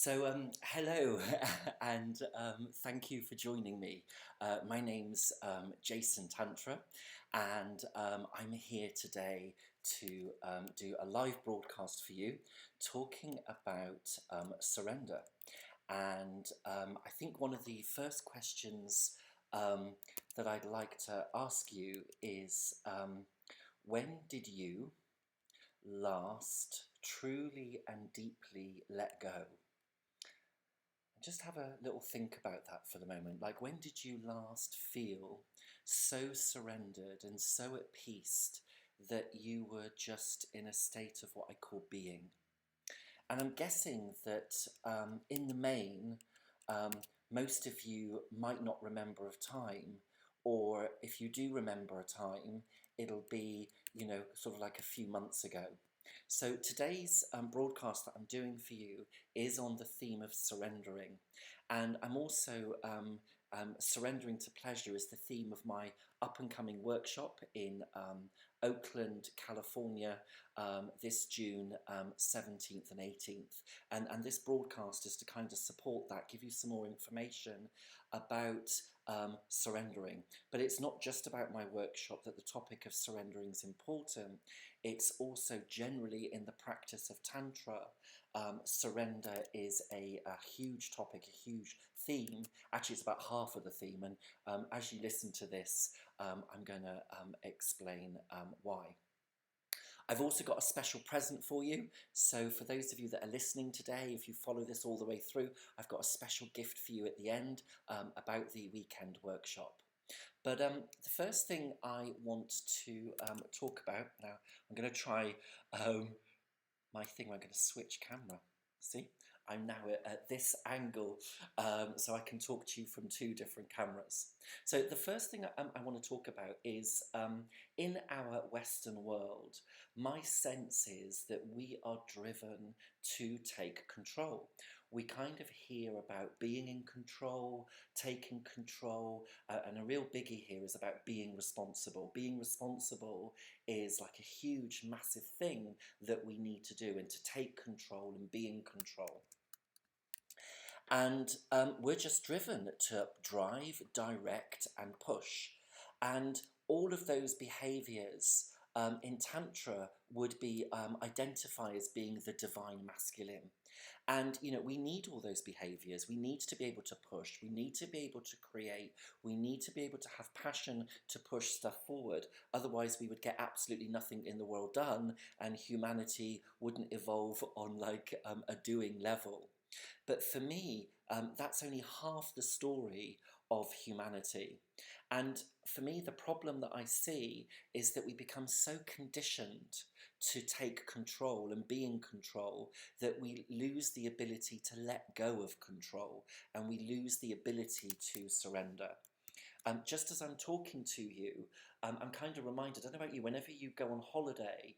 Hello, and thank you for joining me. My name's Jason Tantra, and I'm here today to do a live broadcast for you talking about surrender. And I think one of the first questions that I'd like to ask you is when did you last truly and deeply let go? Just have a little think about that for the moment. Like, when did you last feel so surrendered and so at peace that you were just in a state of what I call being? And I'm guessing that in the main, um, most of you might not remember a time, or if you do remember a time, it'll be, sort of like a few months ago. So today's broadcast that I'm doing for you is on the theme of surrendering. And I'm also surrendering to pleasure is the theme of my up and coming workshop in Oakland, California, this June 17th and 18th. And this broadcast is to kind of support that, give you some more information about surrendering. But it's not just about my workshop that the topic of surrendering is important. It's also generally in the practice of Tantra. Surrender is a huge topic, a huge theme. Actually, it's about half of the theme. And as you listen to this, I'm going to explain why. I've also got a special present for you. So for those of you that are listening today, if you follow this all the way through, I've got a special gift for you at the end about the weekend workshop. But the first thing I want to talk about, now I'm going to try my thing, I'm going to switch camera. See, I'm now at this angle, so I can talk to you from two different cameras. So the first thing I want to talk about is in our Western world, my sense is that we are driven to take control. We kind of hear about being in control, taking control, and a real biggie here is about being responsible. Being responsible is like a huge, massive thing that we need to do, and to take control and be in control. And we're just driven to drive, direct, and push. And all of those behaviors in Tantra would be identified as being the divine masculine. And, we need all those behaviors. We need to be able to push. We need to be able to create. We need to be able to have passion to push stuff forward. Otherwise, we would get absolutely nothing in the world done, and humanity wouldn't evolve on like a doing level. But for me, that's only half the story of humanity. And for me, the problem that I see is that we become so conditioned to take control and be in control that we lose the ability to let go of control, and we lose the ability to surrender. Just as I'm talking to you, I'm kind of reminded, I don't know about you, whenever you go on holiday,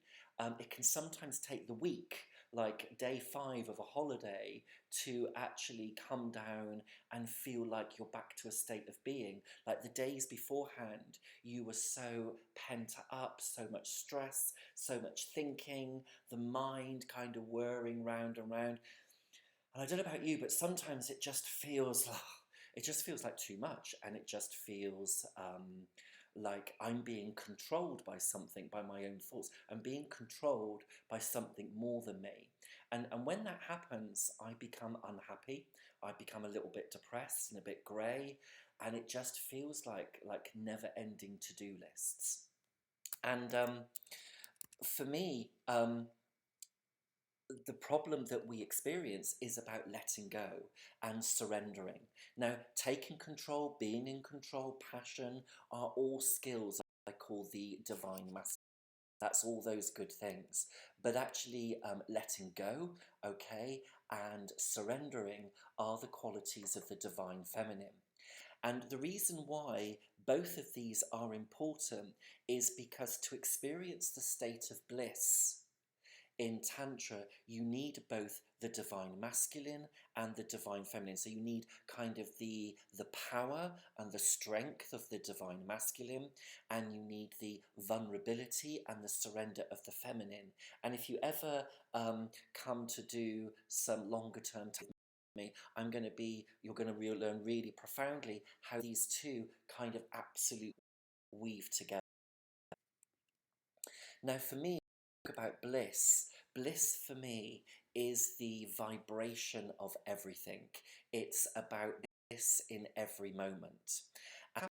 it can sometimes take the week, like day 5 of a holiday, to actually come down and feel like you're back to a state of being. Like the days beforehand, you were so pent up, so much stress, so much thinking, the mind kind of whirring round and round. And I don't know about you, but sometimes it just feels like too much, and it just feels like I'm being controlled by something, by my own thoughts. I'm being controlled by something more than me. And when that happens, I become unhappy. I become a little bit depressed and a bit grey, and it just feels like never-ending to-do lists. And for me, the problem that we experience is about letting go and surrendering. Now, taking control, being in control, passion are all skills I call the divine masculine. That's all those good things. But actually letting go, okay, and surrendering are the qualities of the divine feminine. And the reason why both of these are important is because to experience the state of bliss in Tantra, you need both the divine masculine and the divine feminine. So you need kind of the power and the strength of the divine masculine, and you need the vulnerability and the surrender of the feminine. And if you ever come to do some longer term me, you're going to learn really profoundly how these two kind of absolutely weave together. Now, for me, about bliss. Bliss for me is the vibration of everything. It's about bliss in every moment. And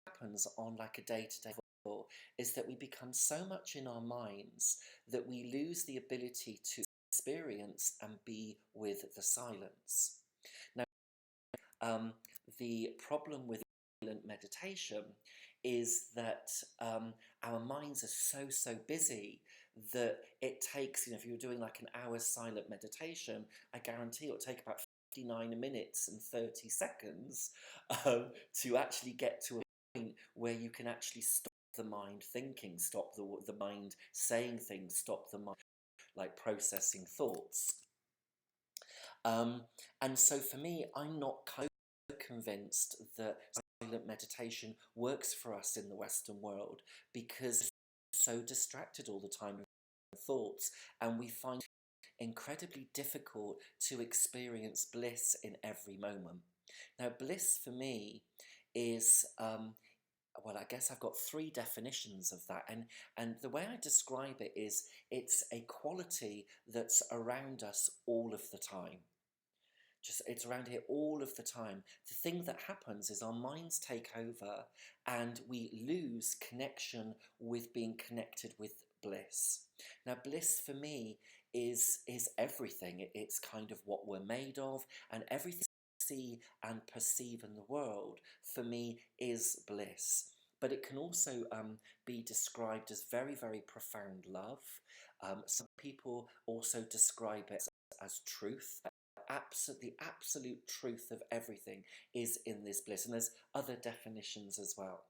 what happens on like a day-to-day level is that we become so much in our minds that we lose the ability to experience and be with the silence. Now, the problem with silent meditation is that our minds are so busy that it takes, if you're doing like an hour's silent meditation, I guarantee it'll take about 59 minutes and 30 seconds to actually get to a point where you can actually stop the mind thinking, stop the mind saying things, stop the mind like processing thoughts. And so for me, I'm not convinced that silent meditation works for us in the Western world because we're so distracted all the time with thoughts, and we find it incredibly difficult to experience bliss in every moment. Now, bliss for me is well, I guess I've got three definitions of that, and the way I describe it is it's a quality that's around us all of the time. It's around here all of the time. The thing that happens is our minds take over and we lose connection with being connected with bliss. Now, bliss for me is everything. It's kind of what we're made of, and everything we see and perceive in the world for me is bliss. But it can also be described as very, very profound love. Some people also describe it as truth. The absolute truth of everything is in this bliss, and there's other definitions as well.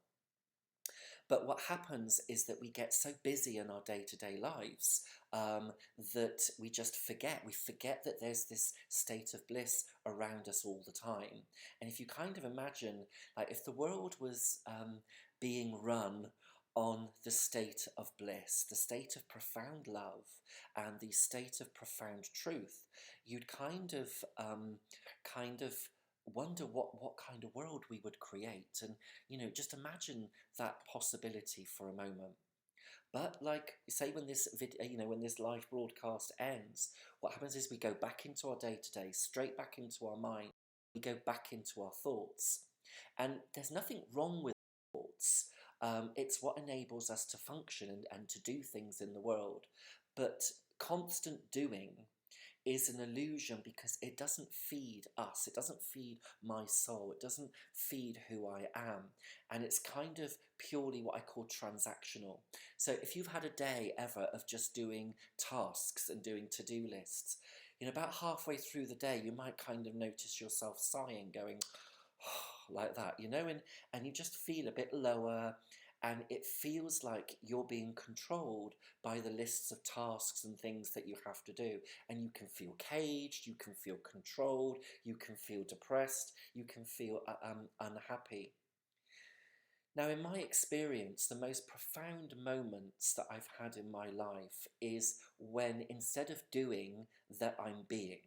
But what happens is that we get so busy in our day-to-day lives that we just forget. We forget that there's this state of bliss around us all the time. And if you kind of imagine, like if the world was being run on the state of bliss, the state of profound love, and the state of profound truth, you'd kind of wonder what kind of world we would create, and just imagine that possibility for a moment. But like say when this when this live broadcast ends, what happens is we go back into our day-to-day, straight back into our mind. We go back into our thoughts, and there's nothing wrong with thoughts. It's what enables us to function and to do things in the world. But constant doing is an illusion because it doesn't feed us, it doesn't feed my soul, it doesn't feed who I am, and it's kind of purely what I call transactional. So if you've had a day ever of just doing tasks and doing to-do lists, about halfway through the day you might kind of notice yourself sighing, going like that, and you just feel a bit lower, and it feels like you're being controlled by the lists of tasks and things that you have to do. And you can feel caged, you can feel controlled, you can feel depressed, you can feel unhappy. Now, in my experience, the most profound moments that I've had in my life is when, instead of doing, that I'm being.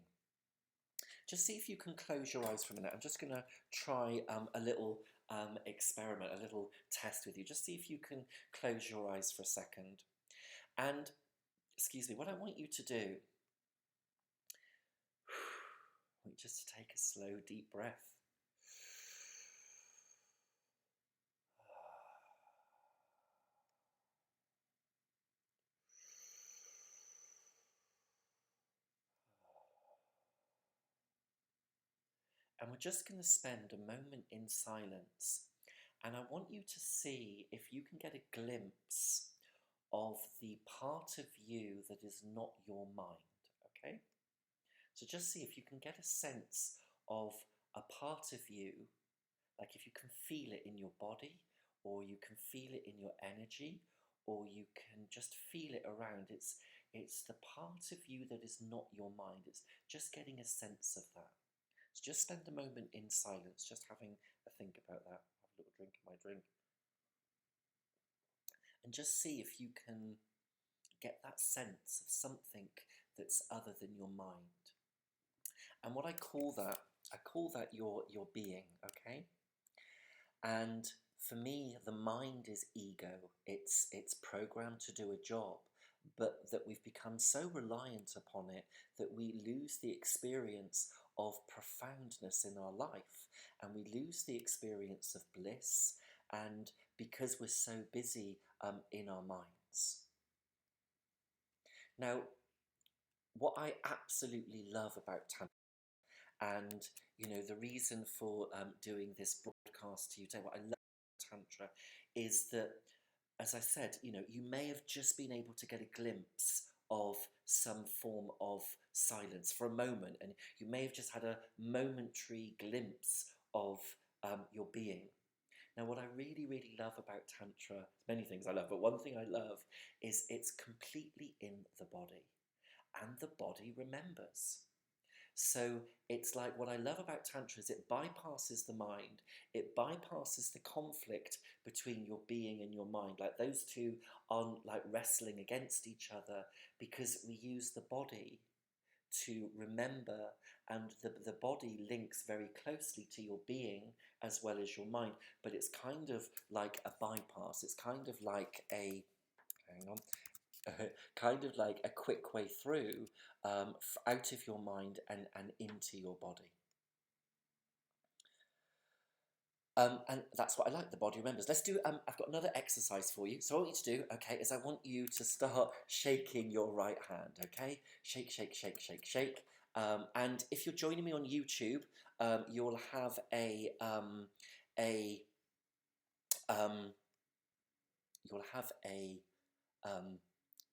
Just see if you can close your eyes for a minute. I'm just going to try a little experiment, a little test with you. Just see if you can close your eyes for a second. And, excuse me, what I want you to do, I want you just to take a slow, deep breath. And we're just going to spend a moment in silence. And I want you to see if you can get a glimpse of the part of you that is not your mind, okay? So just see if you can get a sense of a part of you, like if you can feel it in your body, or you can feel it in your energy, or you can just feel it around. It's the part of you that is not your mind. It's just getting a sense of that. So just spend a moment in silence, just having a think about that. Have a little drink of my drink. And just see if you can get that sense of something that's other than your mind. And what I call that your being, okay? And for me, the mind is ego. It's programmed to do a job, but that we've become so reliant upon it that we lose the experience of profoundness in our life, and we lose the experience of bliss, and because we're so busy in our minds. Now, what I absolutely love about Tantra, and the reason for doing this broadcast to you today, what I love about Tantra is that, as I said, you may have just been able to get a glimpse of some form of silence for a moment, and you may have just had a momentary glimpse of your being. Now, what I really, really love about Tantra, many things I love, but one thing I love is it's completely in the body, and the body remembers. So it's like, what I love about Tantra is it bypasses the mind, it bypasses the conflict between your being and your mind. Like those two aren't like wrestling against each other, because we use the body to remember, and the body links very closely to your being as well as your mind. But it's kind of like a bypass, it's kind of like a, hang on, kind of like a quick way through out of your mind and into your body. And that's what I like, the body remembers. Let's do, I've got another exercise for you. So what I want you to do, okay, is I want you to start shaking your right hand, okay? Shake, shake, shake, shake, shake. And if you're joining me on YouTube, you'll have a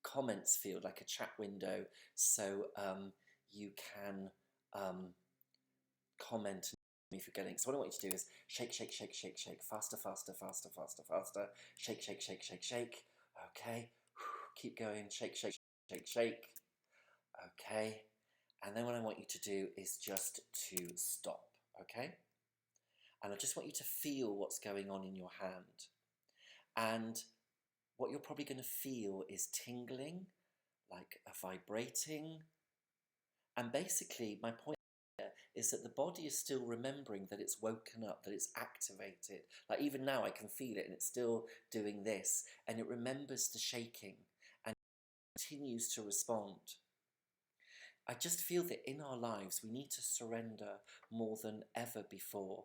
comments field, like a chat window, so you can comment if you're getting. So what I want you to do is shake, shake, shake, shake, shake, faster, faster, faster, faster, faster, shake, shake, shake, shake, shake. Okay, keep going, shake, shake, shake, shake. Okay, and then what I want you to do is just to stop. Okay, and I just want you to feel what's going on in your hand, and what you're probably going to feel is tingling, like a vibrating. And basically, my point here is that the body is still remembering that it's woken up, that it's activated. Like even now, I can feel it, and it's still doing this, and it remembers the shaking and continues to respond. I just feel that in our lives, we need to surrender more than ever before.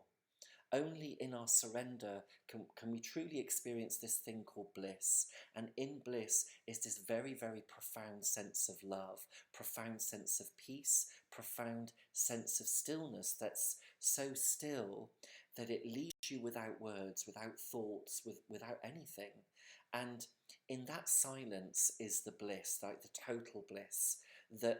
Only in our surrender can we truly experience this thing called bliss. And in bliss is this very, very profound sense of love, profound sense of peace, profound sense of stillness that's so still that it leaves you without words, without thoughts, without anything. And in that silence is the bliss, like the total bliss, that